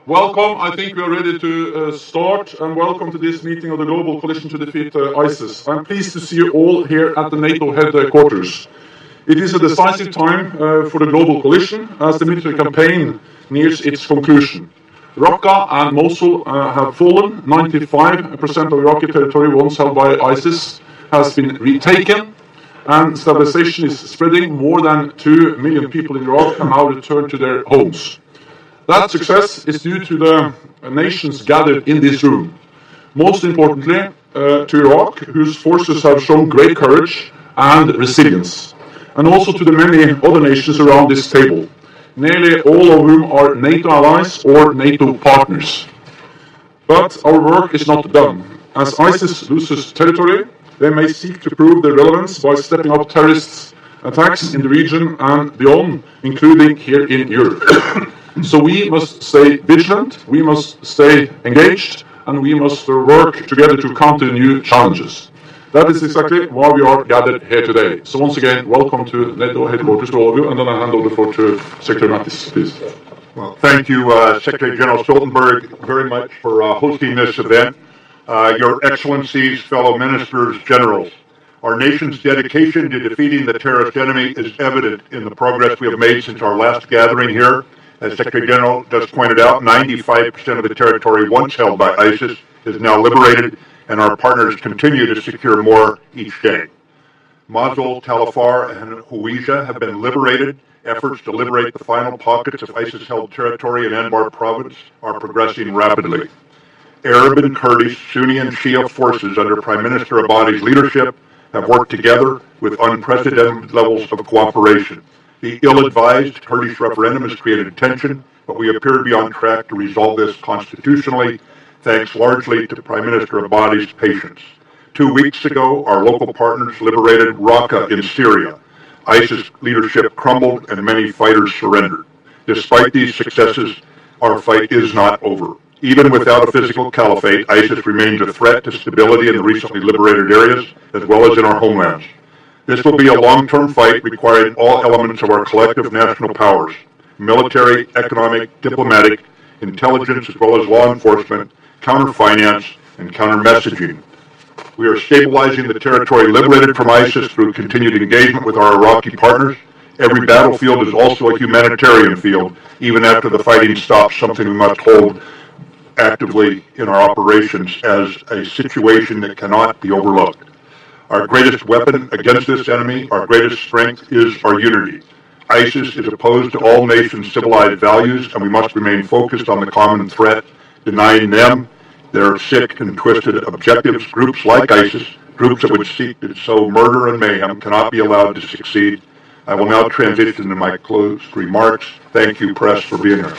Welcome. I think we are ready to start, and welcome to this meeting of the Global Coalition to Defeat ISIS. I'm pleased to see you all here at the NATO headquarters. It is a decisive time for the Global Coalition as the military campaign nears its conclusion. Raqqa and Mosul have fallen. 95% of Iraqi territory once held by ISIS has been retaken, and stabilization is spreading. More than 2 million people in Iraq have now returned to their homes. That success is due to the nations gathered in this room. Most importantly, to Iraq, whose forces have shown great courage and resilience, and also to the many other nations around this table, nearly all of whom are NATO allies or NATO partners. But our work is not done. As ISIS loses territory, they may seek to prove their relevance by stepping up terrorist attacks in the region and beyond, including here in Europe. So we must stay vigilant, we must stay engaged, and we must work together to counter new challenges. That is exactly why we are gathered here today. So once again, welcome to NATO headquarters to all of you, and then I hand over the floor to Secretary Mattis, please. Well, thank you, Secretary General Stoltenberg, very much for hosting this event. Your Excellencies, fellow ministers, generals, our nation's dedication to defeating the terrorist enemy is evident in the progress we have made since our last gathering here. As Secretary General just pointed out, 95% of the territory once held by ISIS is now liberated, and our partners continue to secure more each day. Mosul, Tal Afar, and Hawija have been liberated. Efforts to liberate the final pockets of ISIS-held territory in Anbar province are progressing rapidly. Arab and Kurdish, Sunni and Shia forces under Prime Minister Abadi's leadership have worked together with unprecedented levels of cooperation. The ill-advised Kurdish referendum has created tension, but we appear to be on track to resolve this constitutionally, thanks largely to Prime Minister Abadi's patience. 2 weeks ago, our local partners liberated Raqqa in Syria. ISIS leadership crumbled and many fighters surrendered. Despite these successes, our fight is not over. Even without a physical caliphate, ISIS remains a threat to stability in the recently liberated areas, as well as in our homelands. This will be a long-term fight requiring all elements of our collective national powers: military, economic, diplomatic, intelligence, as well as law enforcement, counter-finance, and counter-messaging. We are stabilizing the territory liberated from ISIS through continued engagement with our Iraqi partners. Every battlefield is also a humanitarian field, even after the fighting stops, something we must hold actively in our operations as a situation that cannot be overlooked. Our greatest weapon against this enemy, our greatest strength, is our unity. ISIS is opposed to all nations' civilized values, and we must remain focused on the common threat, denying them their sick and twisted objectives. Groups like ISIS, groups that would seek to sow murder and mayhem, cannot be allowed to succeed. I will now transition to my closed remarks. Thank you, press, for being here.